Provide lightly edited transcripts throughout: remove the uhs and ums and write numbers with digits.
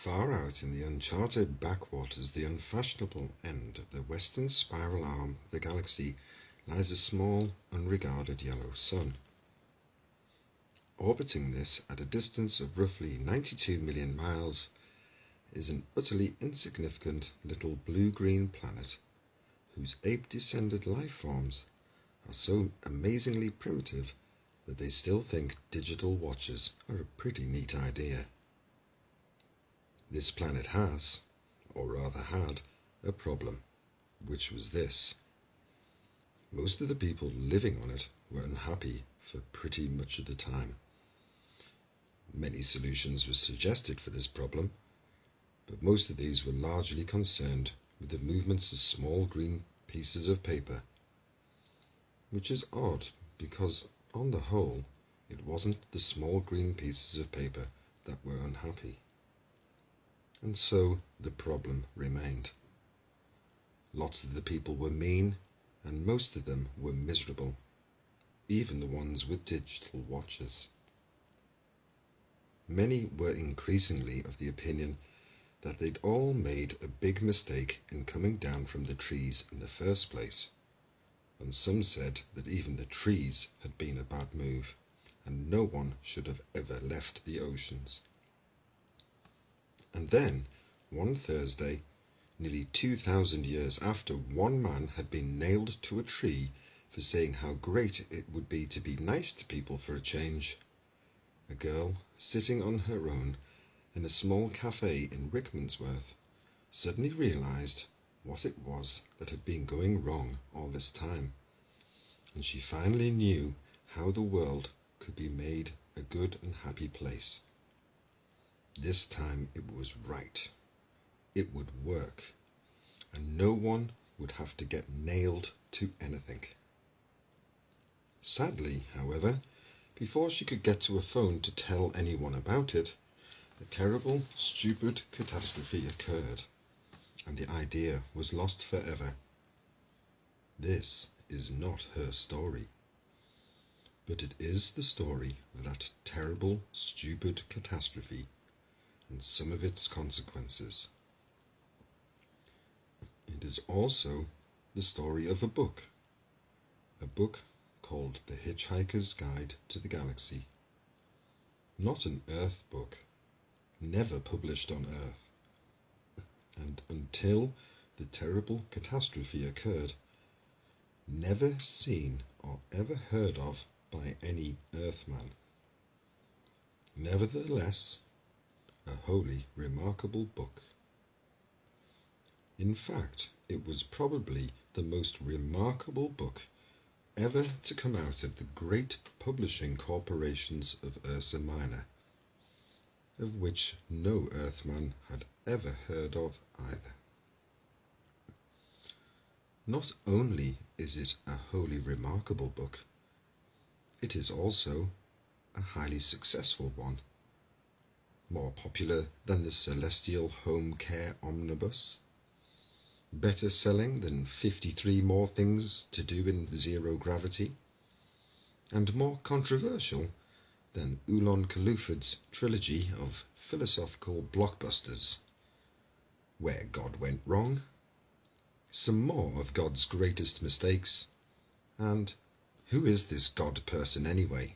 Far out in the uncharted backwaters, the unfashionable end of the western spiral arm of the galaxy, lies a small, unregarded yellow sun. Orbiting this at a distance of roughly 92 million miles is an utterly insignificant little blue-green planet whose ape-descended life forms are so amazingly primitive that they still think digital watches are a pretty neat idea. This planet has, or rather had, a problem, which was this. Most of the people living on it were unhappy for pretty much of the time. Many solutions were suggested for this problem, but most of these were largely concerned with the movements of small green pieces of paper, which is odd because, on the whole, it wasn't the small green pieces of paper that were unhappy. And so the problem remained. Lots of the people were mean, and most of them were miserable, even the ones with digital watches. Many were increasingly of the opinion that they'd all made a big mistake in coming down from the trees in the first place, and some said that even the trees had been a bad move, and no one should have ever left the oceans. And then, one Thursday, nearly 2,000 years after one man had been nailed to a tree for saying how great it would be to be nice to people for a change, a girl, sitting on her own in a small cafe in Rickmansworth, suddenly realized what it was that had been going wrong all this time, and she finally knew how the world could be made a good and happy place. This time it was right. It would work, and no one would have to get nailed to anything. Sadly, however, before she could get to a phone to tell anyone about it, a terrible, stupid catastrophe occurred, and the idea was lost forever. This is not her story, but it is the story of that terrible, stupid catastrophe and some of its consequences. It is also the story of a book called The Hitchhiker's Guide to the Galaxy. Not an Earth book, never published on Earth, and until the terrible catastrophe occurred, never seen or ever heard of by any Earthman. Nevertheless, a wholly remarkable book. In fact, it was probably the most remarkable book ever to come out of the great publishing corporations of Ursa Minor, of which no Earthman had ever heard of either. Not only is it a wholly remarkable book, it is also a highly successful one, more popular than the Celestial Home Care Omnibus, better selling than 53 More Things to Do in Zero Gravity, and more controversial than Ulon Kalufad's trilogy of philosophical blockbusters, Where God Went Wrong, Some More of God's Greatest Mistakes, and Who Is This God Person Anyway?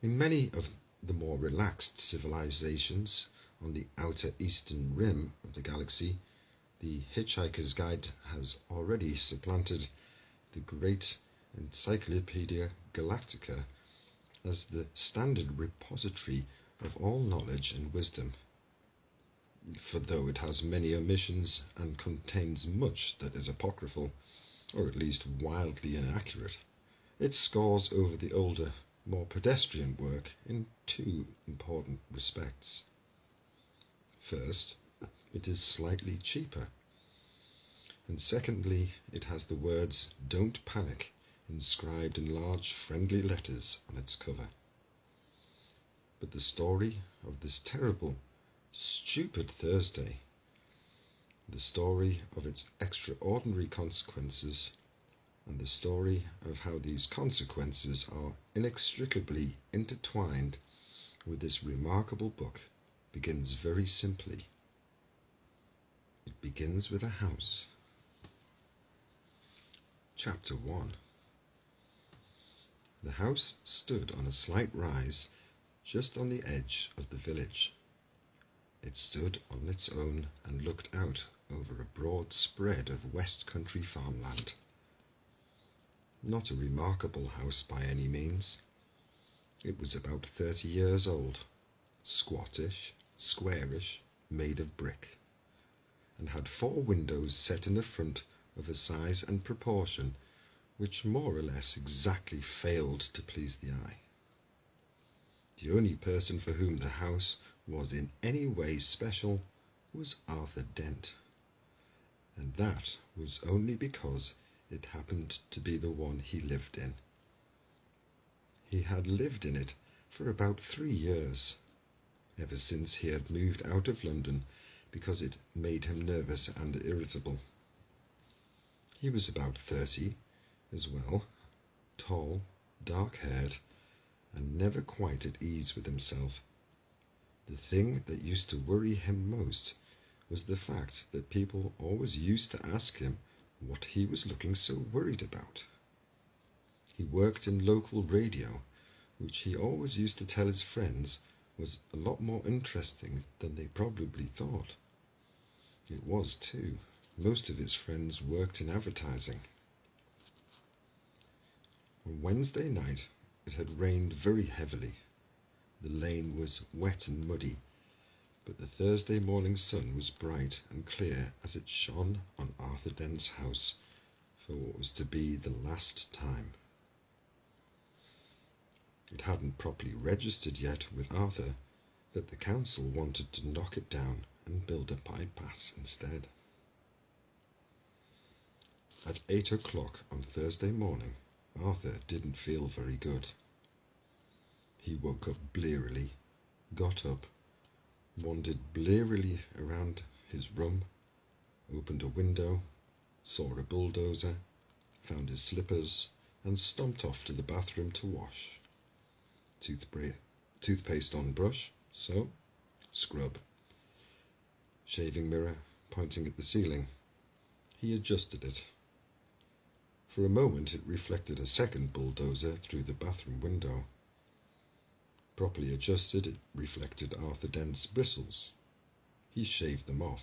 In many of the more relaxed civilizations on the outer eastern rim of the galaxy, The Hitchhiker's Guide has already supplanted the great Encyclopedia Galactica as the standard repository of all knowledge and wisdom. For though it has many omissions and contains much that is apocryphal, or at least wildly inaccurate, it scores over the older, more pedestrian work in two important respects. First, it is slightly cheaper, and secondly, it has the words "Don't Panic" inscribed in large friendly letters on its cover. But the story of this terrible, stupid Thursday, the story of its extraordinary consequences, and the story of how these consequences are inextricably intertwined with this remarkable book begins very simply. It begins with a house. Chapter 1. The house stood on a slight rise just on the edge of the village. It stood on its own and looked out over a broad spread of West Country farmland. Not a remarkable house by any means. It was about 30 years old, squattish, squarish, made of brick, and had 4 windows set in the front of a size and proportion which more or less exactly failed to please the eye. The only person for whom the house was in any way special was Arthur Dent, and that was only because it happened to be the one he lived in. He had lived in it for about 3 years, ever since he had moved out of London because it made him nervous and irritable. He was about 30 as well, tall, dark-haired, and never quite at ease with himself. The thing that used to worry him most was the fact that people always used to ask him what he was looking so worried about. He worked in local radio, which he always used to tell his friends was a lot more interesting than they probably thought. It was, too. Most of his friends worked in advertising. On Wednesday night it had rained very heavily. The lane was wet and muddy, but the Thursday morning sun was bright and clear as it shone on Arthur Dent's house for what was to be the last time. It hadn't properly registered yet with Arthur that the council wanted to knock it down and build a bypass instead. At 8 o'clock on Thursday morning, Arthur didn't feel very good. He woke up blearily, got up, wandered blearily around his room, opened a window, saw a bulldozer, found his slippers, and stomped off to the bathroom to wash. Toothpaste on brush, so scrub. Shaving mirror pointing at the ceiling. He adjusted it. For a moment it reflected a second bulldozer through the bathroom window. Properly adjusted, it reflected Arthur Dent's bristles. He shaved them off,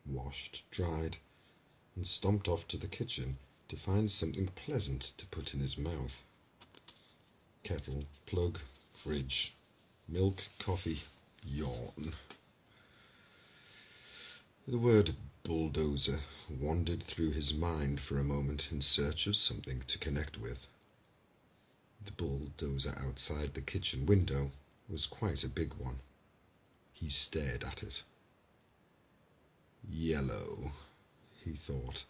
washed, dried, and stomped off to the kitchen to find something pleasant to put in his mouth. Kettle, plug, fridge, milk, coffee, yawn. The word bulldozer wandered through his mind for a moment in search of something to connect with. The bulldozer outside the kitchen window was quite a big one. He stared at it. Yellow, he thought,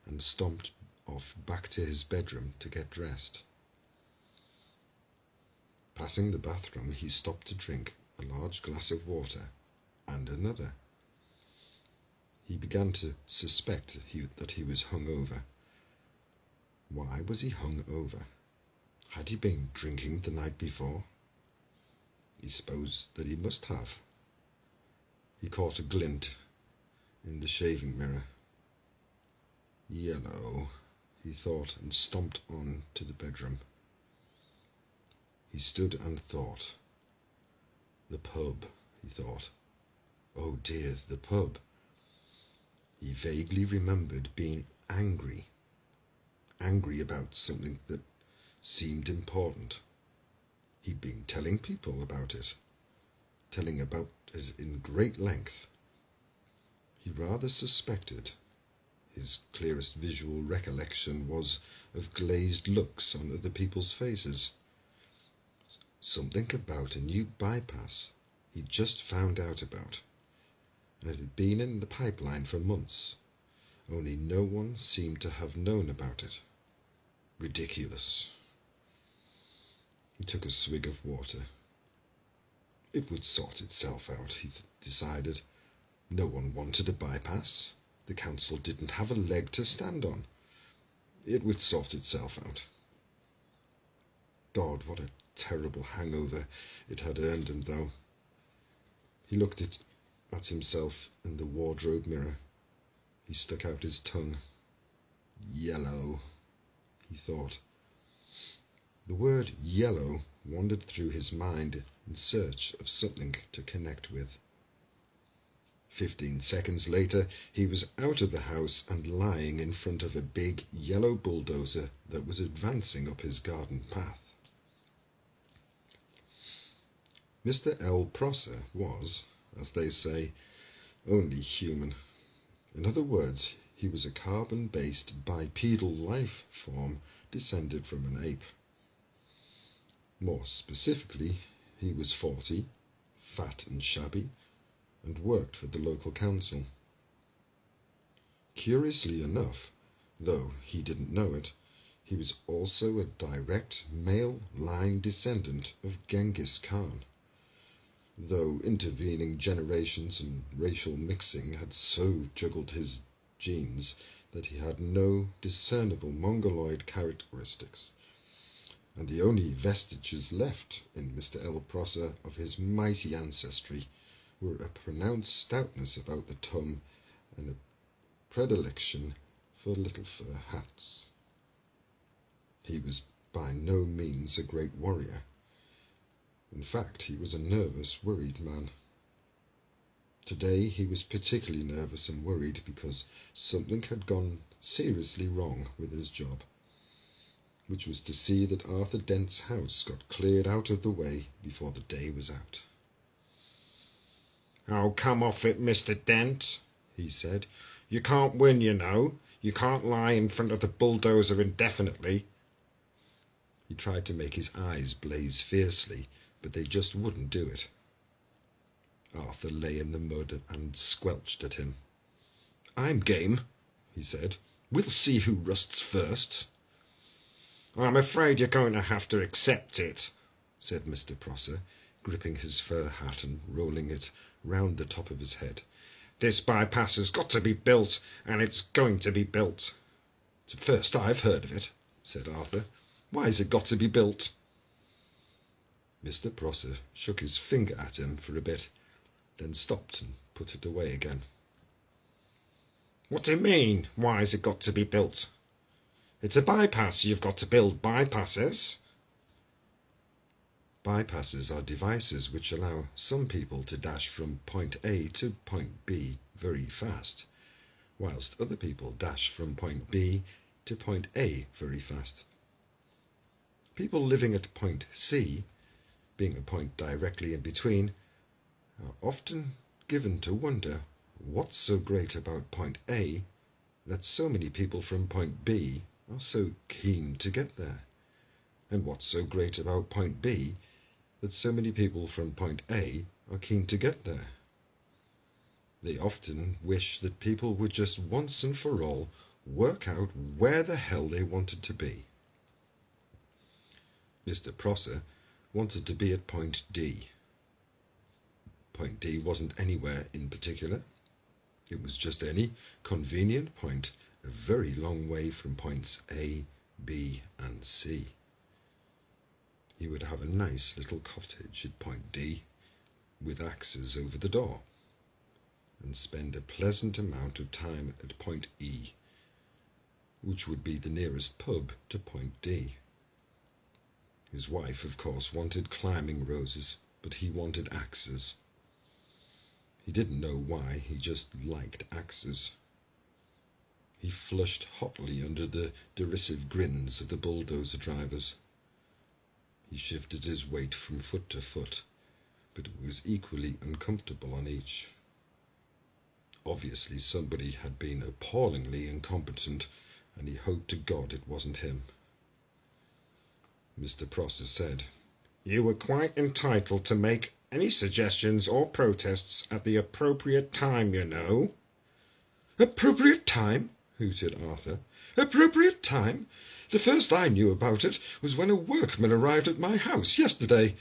and stomped off back to his bedroom to get dressed. Passing the bathroom, he stopped to drink a large glass of water and another. He began to suspect that he was hung over. Why was he hung over? Had he been drinking the night before? He supposed that he must have. He caught a glint in the shaving mirror. Yellow, he thought, and stomped on to the bedroom. He stood and thought. The pub, he thought. Oh dear, the pub. He vaguely remembered being angry about something that seemed important. He'd been telling people about it, telling about it in great length. He rather suspected. His clearest visual recollection was of glazed looks on other people's faces. Something about a new bypass he'd just found out about, and it had been in the pipeline for months, only no one seemed to have known about it. Ridiculous. He took a swig of water. It would sort itself out, he decided. No one wanted a bypass. The council didn't have a leg to stand on. It would sort itself out. God, what a terrible hangover it had earned him, though. He looked at himself in the wardrobe mirror. He stuck out his tongue. Yellow, he thought. The word yellow wandered through his mind in search of something to connect with. 15 seconds later, he was out of the house and lying in front of a big yellow bulldozer that was advancing up his garden path. Mr. L. Prosser was, as they say, only human. In other words, he was a carbon-based bipedal life form descended from an ape. More specifically, he was 40, fat and shabby, and worked for the local council. Curiously enough, though he didn't know it, he was also a direct male line descendant of Genghis Khan, though intervening generations and racial mixing had so juggled his genes that he had no discernible mongoloid characteristics, and the only vestiges left in Mr. L. Prosser of his mighty ancestry were a pronounced stoutness about the tongue and a predilection for little fur hats. He was by no means a great warrior. In fact, he was a nervous, worried man. Today he was particularly nervous and worried because something had gone seriously wrong with his job, which was to see that Arthur Dent's house got cleared out of the way before the day was out. "Oh, come off it, Mr. Dent," he said. "You can't win, you know. You can't lie in front of the bulldozer indefinitely." He tried to make his eyes blaze fiercely, but they just wouldn't do it. Arthur lay in the mud and squelched at him. "I'm game," he said. "We'll see who rusts first." "I'm afraid you're going to have to accept it," said Mr. Prosser, gripping his fur hat and rolling it round the top of his head. "This bypass has got to be built, and it's going to be built." "It's the first I've heard of it," said Arthur. "Why's it got to be built?" Mr. Prosser shook his finger at him for a bit, then stopped and put it away again. "What do you mean, why's it got to be built? It's a bypass. You've got to build bypasses." Bypasses are devices which allow some people to dash from point A to point B very fast, whilst other people dash from point B to point A very fast. People living at point C, being a point directly in between, are often given to wonder what's so great about point A that so many people from point B are so keen to get there, and what's so great about point B that so many people from point A are keen to get there. They often wish that people would just once and for all work out where the hell they wanted to be. Mr. Prosser wanted to be at point D. Point D wasn't anywhere in particular. It was just any convenient point a very long way from points A, B, and C. He would have a nice little cottage at point D, with axes over the door, and spend a pleasant amount of time at point E, which would be the nearest pub to point D. His wife, of course, wanted climbing roses, but he wanted axes. He didn't know why, he just liked axes. He flushed hotly under the derisive grins of the bulldozer drivers. He shifted his weight from foot to foot, but it was equally uncomfortable on each. Obviously somebody had been appallingly incompetent, and he hoped to God it wasn't him. Mr. Prosser said, "You were quite entitled to make any suggestions or protests at the appropriate time, you know." "Appropriate time?" hooted Arthur. "Appropriate time? The first I knew about it was when a workman arrived at my house yesterday.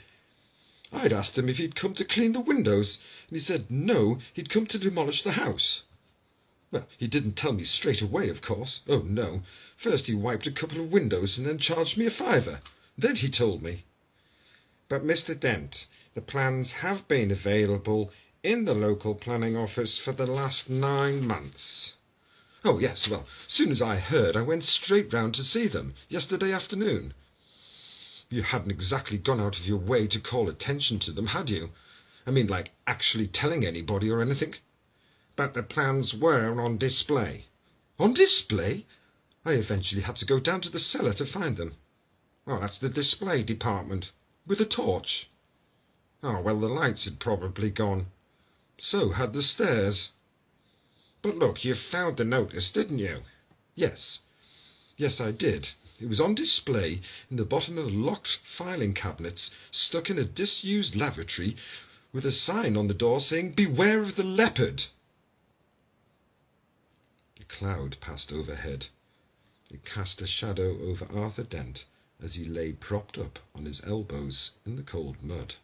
I'd asked him if he'd come to clean the windows, and he said no, he'd come to demolish the house. Well, he didn't tell me straight away, of course. Oh, no. First he wiped a couple of windows and then charged me $5. Then he told me." "But, Mr. Dent, the plans have been available in the local planning office for the last 9 months. Oh, yes, well, soon as I heard, I went straight round to see them yesterday afternoon. You hadn't exactly gone out of your way to call attention to them, had you? I mean, like actually telling anybody or anything? But the plans were on display. On display? I eventually had to go down to the cellar to find them. Oh, that's the display department. With a torch? Oh, well, the lights had probably gone. So had the stairs. But look, you found the notice, didn't you? Yes. Yes, I did. It was on display in the bottom of locked filing cabinets stuck in a disused lavatory with a sign on the door saying, "Beware of the leopard." A cloud passed overhead. It cast a shadow over Arthur Dent as he lay propped up on his elbows in the cold mud.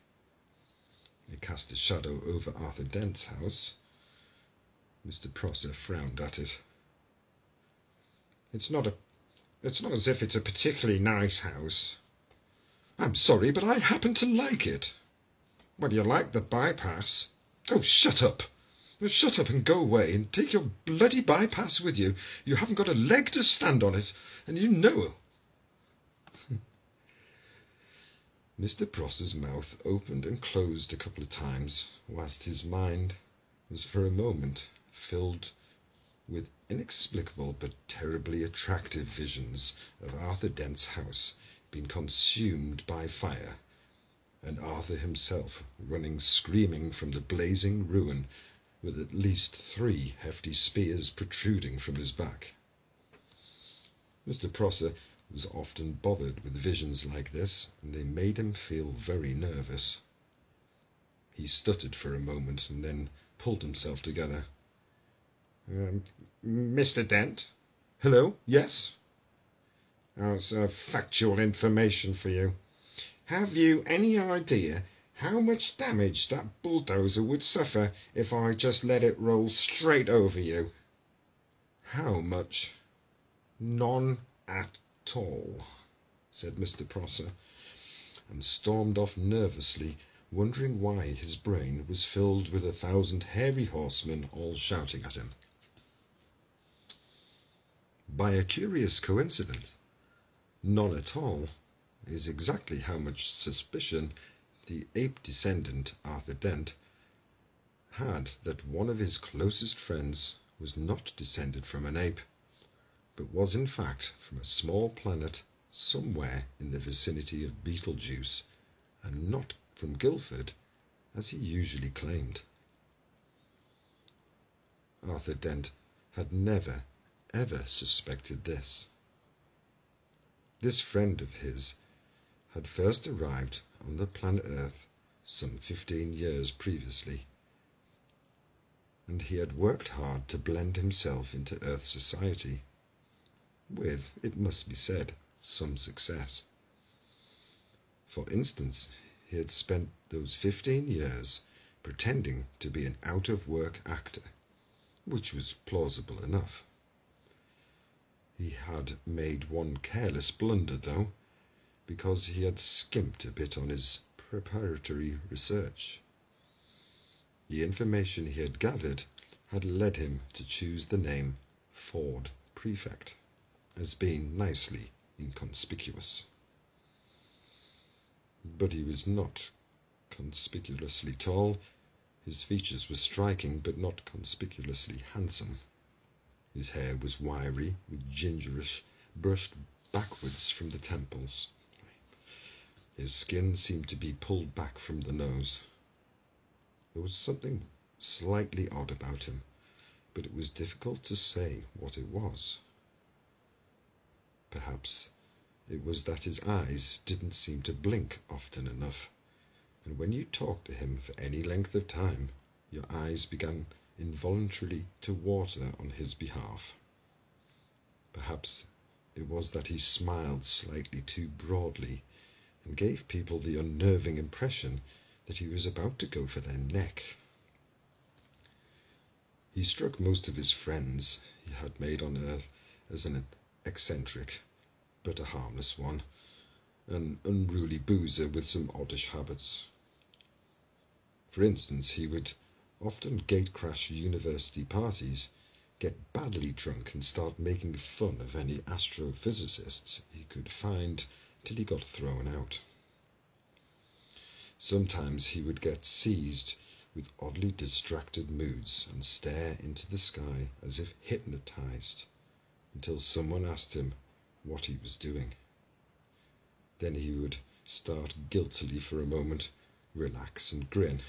It cast a shadow over Arthur Dent's house. Mr. Prosser frowned at it. It's not as if it's a particularly nice house. I'm sorry, but I happen to like it. Well, you like the bypass. Oh, shut up. Shut up and go away, and take your bloody bypass with you. You haven't got a leg to stand on it, and you know. Mr. Prosser's mouth opened and closed a couple of times, whilst his mind was for a moment filled with inexplicable but terribly attractive visions of Arthur Dent's house being consumed by fire, and Arthur himself running screaming from the blazing ruin with at least 3 hefty spears protruding from his back. Mr. Prosser was often bothered with visions like this, and they made him feel very nervous. He stuttered for a moment and then pulled himself together. Mr. Dent? Hello? Yes? That's factual information for you. Have you any idea how much damage that bulldozer would suffer if I just let it roll straight over you? How much? None at all, said Mr. Prosser, and stormed off nervously, wondering why his brain was filled with 1,000 hairy horsemen all shouting at him. By a curious coincidence, none at all is exactly how much suspicion the ape descendant Arthur Dent had that one of his closest friends was not descended from an ape, but was in fact from a small planet somewhere in the vicinity of Betelgeuse, and not from Guildford, as he usually claimed. Arthur Dent had never, ever suspected this. This friend of his had first arrived on the planet Earth some 15 years previously, and he had worked hard to blend himself into Earth society, with, it must be said, some success. For instance, he had spent those 15 years pretending to be an out-of-work actor, which was plausible enough. He had made one careless blunder, though, because he had skimped a bit on his preparatory research. The information he had gathered had led him to choose the name Ford Prefect as being nicely inconspicuous. But he was not conspicuously tall. His features were striking, but not conspicuously handsome. His hair was wiry, with gingerish, brushed backwards from the temples. His skin seemed to be pulled back from the nose. There was something slightly odd about him, but it was difficult to say what it was. Perhaps it was that his eyes didn't seem to blink often enough, and when you talked to him for any length of time, your eyes began involuntarily to water on his behalf. Perhaps it was that he smiled slightly too broadly and gave people the unnerving impression that he was about to go for their neck. He struck most of his friends he had made on Earth as an eccentric, but a harmless one, an unruly boozer with some oddish habits. For instance, he would often gatecrash university parties, get badly drunk and start making fun of any astrophysicists he could find till he got thrown out. Sometimes he would get seized with oddly distracted moods and stare into the sky as if hypnotized until someone asked him what he was doing. Then he would start guiltily for a moment, relax and grin.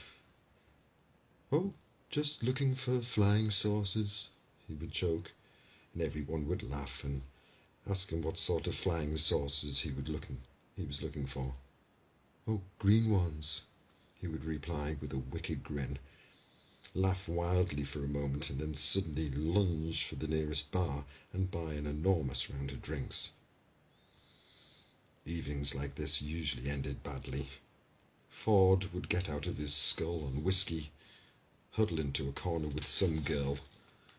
"Oh, just looking for flying saucers," he would joke, and everyone would laugh and ask him what sort of flying saucers he was looking for. "Oh, green ones," he would reply with a wicked grin, laugh wildly for a moment, and then suddenly lunge for the nearest bar and buy an enormous round of drinks. Evenings like this usually ended badly. Ford would get out of his skull and whiskey, huddle into a corner with some girl,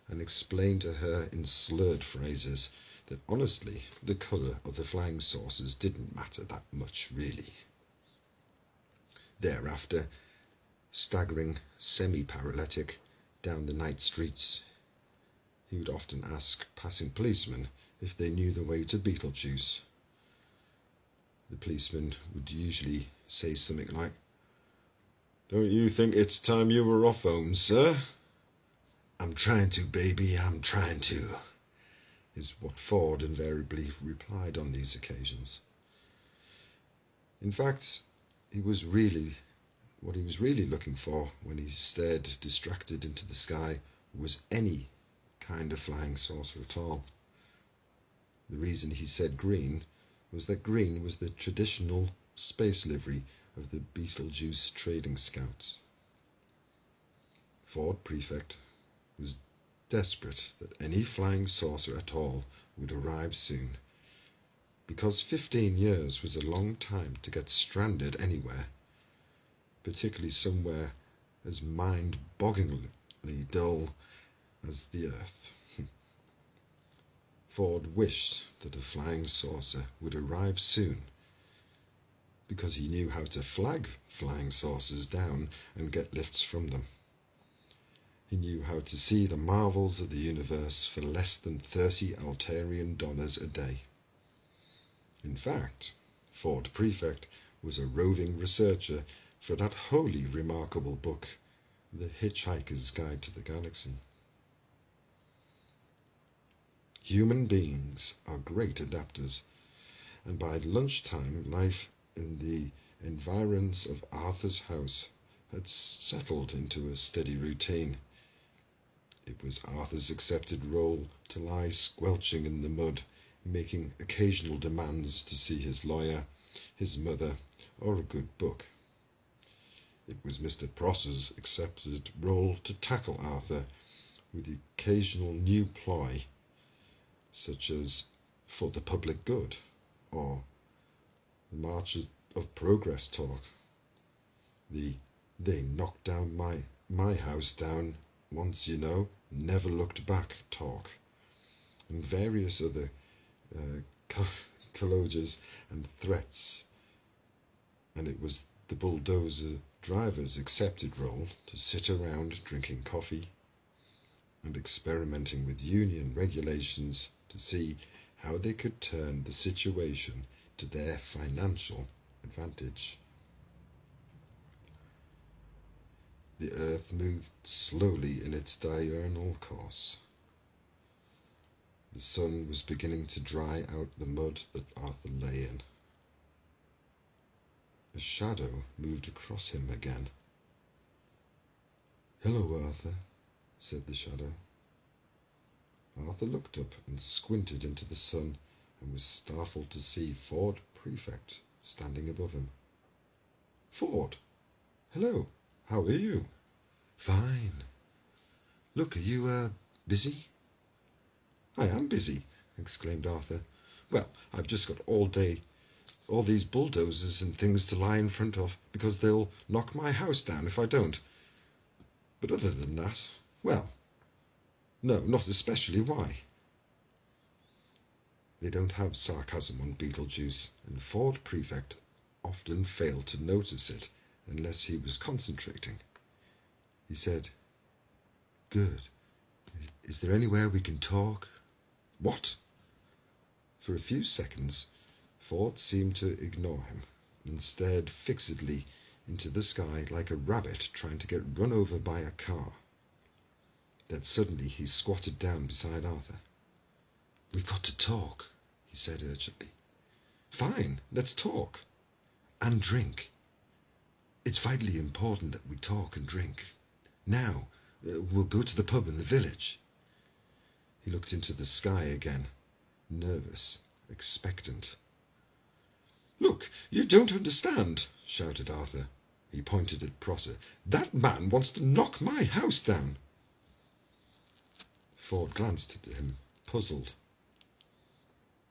and explain to her in slurred phrases that honestly the colour of the flying saucers didn't matter that much really. Thereafter, staggering semi-paralytic down the night streets, he would often ask passing policemen if they knew the way to Beetlejuice. The policeman would usually say something like, "Don't you think it's time you were off home, sir?" "I'm trying to, baby, I'm trying to," is what Ford invariably replied on these occasions. In fact, what he was really looking for when he stared distracted into the sky was any kind of flying saucer at all. The reason he said green was that green was the traditional space livery of the Beetlejuice Trading Scouts. Ford Prefect was desperate that any flying saucer at all would arrive soon, because 15 years was a long time to get stranded anywhere, particularly somewhere as mind-bogglingly dull as the Earth. Ford wished that a flying saucer would arrive soon, because he knew how to flag flying saucers down and get lifts from them. He knew how to see the marvels of the universe for less than $30 Altarian a day. In fact, Ford Prefect was a roving researcher for that wholly remarkable book, The Hitchhiker's Guide to the Galaxy. Human beings are great adapters, and by lunchtime life in the environs of Arthur's house had settled into a steady routine. It was Arthur's accepted role to lie squelching in the mud, making occasional demands to see his lawyer, his mother, or a good book. It was Mr. Prosser's accepted role to tackle Arthur with the occasional new ploy, such as for the public good, or the March of Progress talk, the "they knocked down my house down once, you know, never looked back" talk, and various other colloges and threats. And it was the bulldozer driver's accepted role to sit around drinking coffee and experimenting with union regulations to see how they could turn the situation to their financial advantage. The earth moved slowly in its diurnal course. The sun was beginning to dry out the mud that Arthur lay in. A shadow moved across him again. "Hello, Arthur," said the shadow. Arthur looked up and squinted into the sun and was startled to see Ford Prefect standing above him. "Ford! Hello, how are you?" "Fine. Look, are you, busy?" "I am busy," exclaimed Arthur. "Well, I've just got all these bulldozers and things to lie in front of, because they'll knock my house down if I don't. But other than that, well, no, not especially. Why?" They don't have sarcasm on Beetlejuice, and Ford Prefect often failed to notice it unless he was concentrating. He said, Good. Is there anywhere we can talk? What? For a few seconds, Ford seemed to ignore him and stared fixedly into the sky like a rabbit trying to get run over by a car. Then suddenly he squatted down beside Arthur. "We've got to talk," he said urgently. "Fine, let's talk." "And drink. It's vitally important that we talk and drink. Now, we'll go to the pub in the village." He looked into the sky again, nervous, expectant. "Look, you don't understand," shouted Arthur. He pointed at Prosser. "That man wants to knock my house down." Ford glanced at him, puzzled.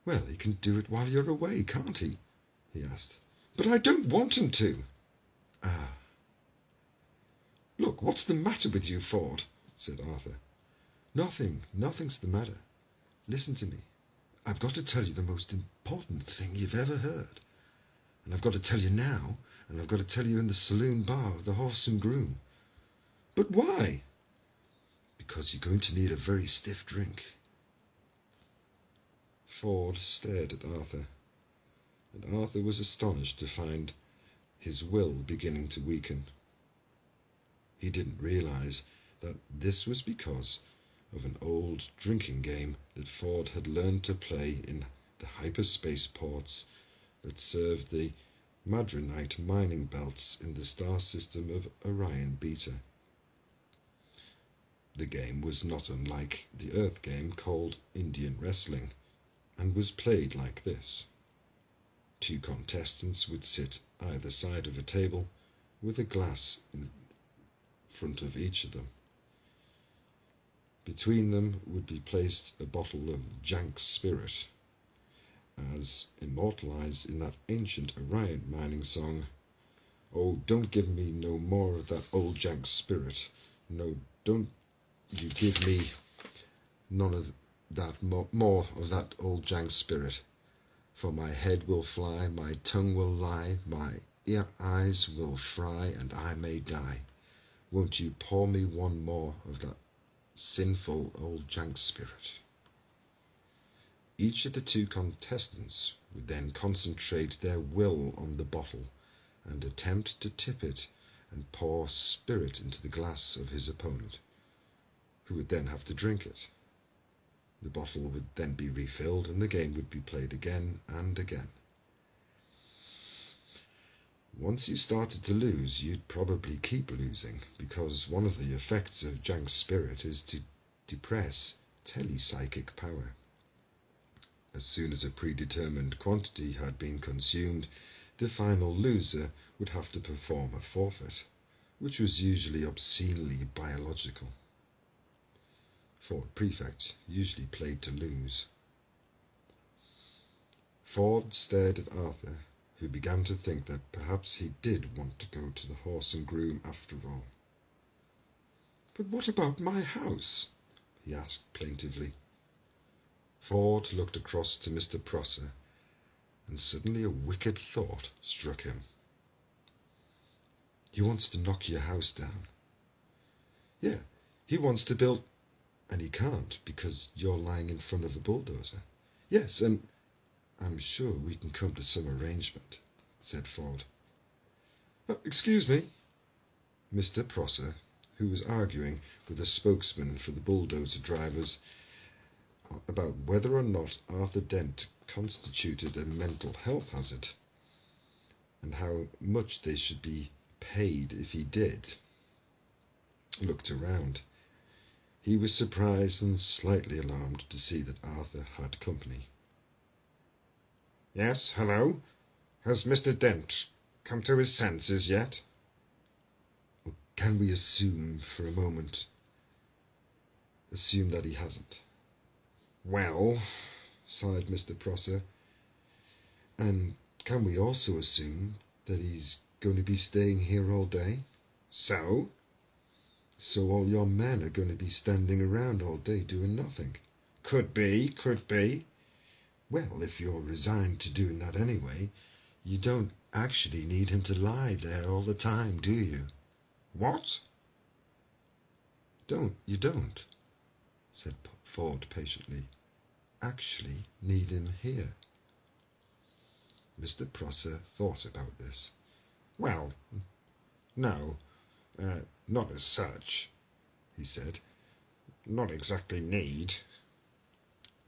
"Well, he can do it while you're away, can't he?" he asked. "But I don't want him to." "Ah." "Look, what's the matter with you, Ford?" said Arthur. Nothing's the matter. Listen to me. I've got to tell you the most important thing you've ever heard. And I've got to tell you now, and I've got to tell you in the saloon bar of the Horse and Groom. "But why?" Because you're going to need a very stiff drink." Ford stared at Arthur, and Arthur was astonished to find his will beginning to weaken. He didn't realize that this was because of an old drinking game that Ford had learned to play in the hyperspace ports that served the Madronite mining belts in the star system of Orion Beta. The game was not unlike the Earth game called Indian Wrestling, and was played like this. 2 contestants would sit either side of a table with a glass in front of each of them. Between them would be placed a bottle of Jank spirit, as immortalized in that ancient Orion mining song, "Oh, don't give me no more of that old Jank spirit. No, don't you give me none of that more of that old Jank spirit. For my head will fly, my tongue will lie, my eyes will fry, and I may die. Won't you pour me one more of that sinful old Jank spirit?" Each of the 2 contestants would then concentrate their will on the bottle and attempt to tip it and pour spirit into the glass of his opponent, who would then have to drink it. The bottle would then be refilled and the game would be played again and again. Once you started to lose, you'd probably keep losing, because one of the effects of Jank spirit is to depress telepsychic power. As soon as a predetermined quantity had been consumed, the final loser would have to perform a forfeit, which was usually obscenely biological. Ford Prefect usually played to lose. Ford stared at Arthur, who began to think that perhaps he did want to go to the Horse and Groom after all. "But what about my house?" he asked plaintively. Ford looked across to Mr. Prosser, and suddenly a wicked thought struck him. "He wants to knock your house down." "Yeah, he wants to build—" "And he can't, because you're lying in front of a bulldozer." "Yes, and—" "I'm sure we can come to some arrangement," said Ford. Excuse me." Mr. Prosser, who was arguing with a spokesman for the bulldozer drivers about whether or not Arthur Dent constituted a mental health hazard, and how much they should be paid if he did, looked around. He was surprised and slightly alarmed to see that Arthur had company. "Yes, hello? Has Mr. Dent come to his senses yet?" "Can we assume for a moment, that he hasn't?" "Well," sighed Mr. Prosser, "and can we also assume that he's going to be staying here all day?" "So?" "So all your men are going to be standing around all day doing nothing?" Could be. "Well, if you're resigned to doing that anyway, you don't actually need him to lie there all the time, do you?" "What?" You don't, said Ford patiently, actually need him here. Mr. Prosser thought about this. Well, no, not as such, he said. Not exactly need.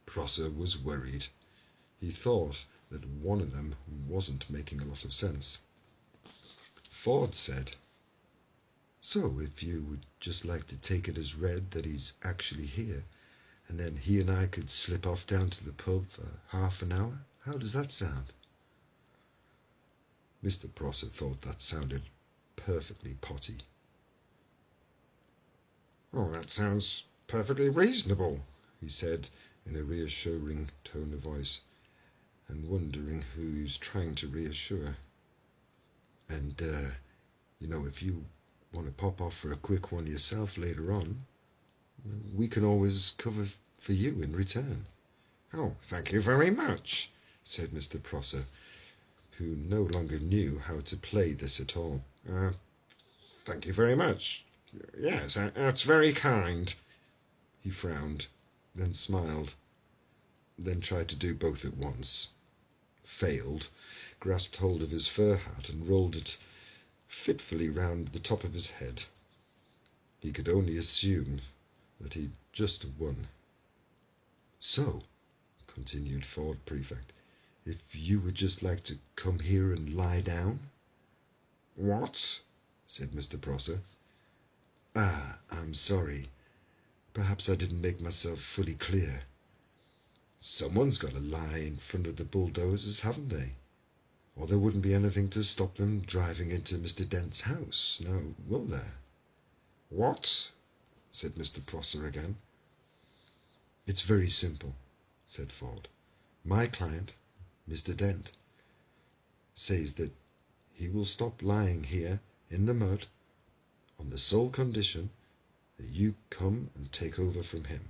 Prosser was worried. He thought that one of them wasn't making a lot of sense. Ford said, "So if you would just like to take it as read that he's actually here, and then he and I could slip off down to the pub for half an hour, how does that sound?" Mr. Prosser thought that sounded perfectly potty. "Oh, that sounds perfectly reasonable," he said in a reassuring tone of voice, and wondering who he was trying to reassure. "And, if you want to pop off for a quick one yourself later on, we can always cover for you in return." "Oh, thank you very much," said Mr. Prosser, who no longer knew how to play this at all. Thank you very much. Yes, that's very kind." He frowned, then smiled, then tried to do both at once. Failed, grasped hold of his fur hat and rolled it fitfully round the top of his head. He could only assume that he'd just won. "So," continued Ford Prefect, "if you would just like to come here and lie down." "What?" said Mr. Prosser. I'm sorry. Perhaps I didn't make myself fully clear. Someone's got to lie in front of the bulldozers, haven't they? Or there wouldn't be anything to stop them driving into Mr. Dent's house, now will there?" "What?" said Mr. Prosser again. "It's very simple," said Ford. "My client, Mr. Dent, says that he will stop lying here in the mud on the sole condition that you come and take over from him."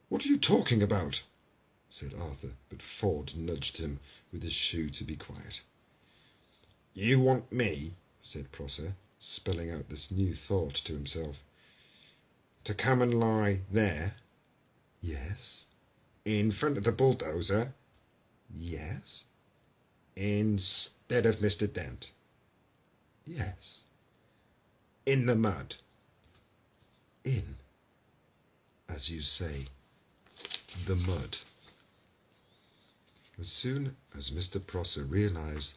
"What are you talking about?" said Arthur, but Ford nudged him with his shoe to be quiet. "You want me," said Prosser, spelling out this new thought to himself, "to come and lie there?" "Yes." "In front of the bulldozer?" "Yes." "Instead of Mr. Dent?" "Yes." "In the mud?" As you say, the mud." As soon as Mr. Prosser realized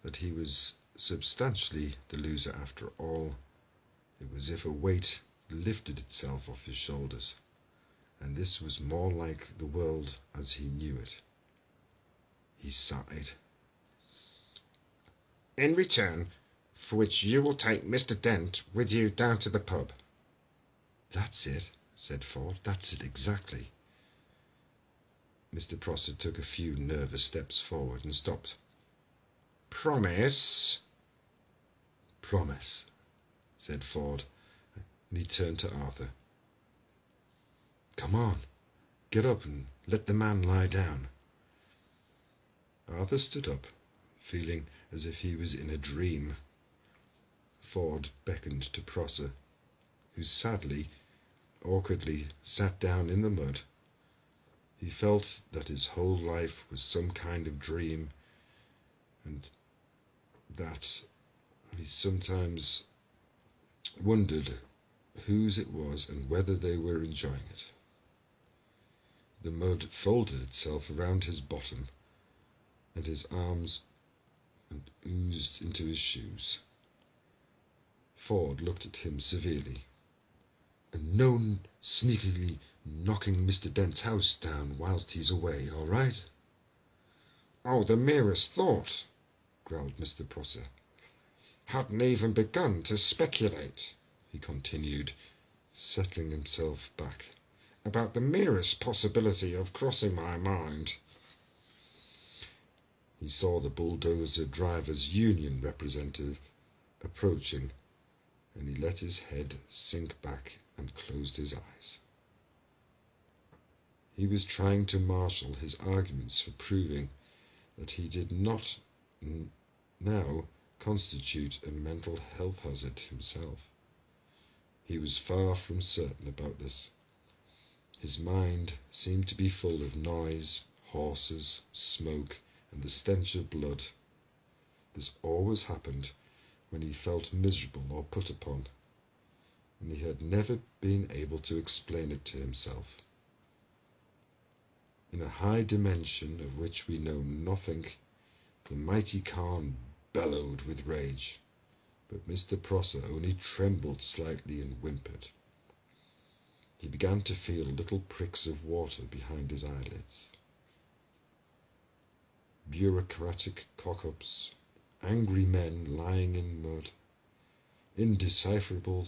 that he was substantially the loser after all, it was as if a weight lifted itself off his shoulders, and this was more like the world as he knew it. He sighed. "In return for which you will take Mr. Dent with you down to the pub." "That's it," said Ford. "That's it exactly." Mr. Prosser took a few nervous steps forward and stopped. "Promise?" "Promise," said Ford, and he turned to Arthur. "Come on, get up and let the man lie down." Arthur stood up, feeling as if he was in a dream. Ford beckoned to Prosser, who sadly, awkwardly sat down in the mud. He felt that his whole life was some kind of dream, and that he sometimes wondered whose it was and whether they were enjoying it. The mud folded itself around his bottom, and his arms and oozed into his shoes. Ford looked at him severely. "And no sneakily knocking Mr. Dent's house down whilst he's away, all right?" "Oh, the merest thought," growled Mr. Prosser. "Hadn't even begun to speculate," he continued, settling himself back, "about the merest possibility of crossing my mind." He saw the bulldozer driver's union representative approaching, and he let his head sink back and closed his eyes. He was trying to marshal his arguments for proving that he did not now constitute a mental health hazard himself. He was far from certain about this. His mind seemed to be full of noise, horses, smoke, and the stench of blood. This always happened when he felt miserable or put upon, and he had never been able to explain it to himself. In a high dimension of which we know nothing, the mighty Khan bellowed with rage, but Mr. Prosser only trembled slightly and whimpered. He began to feel little pricks of water behind his eyelids. Bureaucratic cock-ups, angry men lying in mud, indecipherable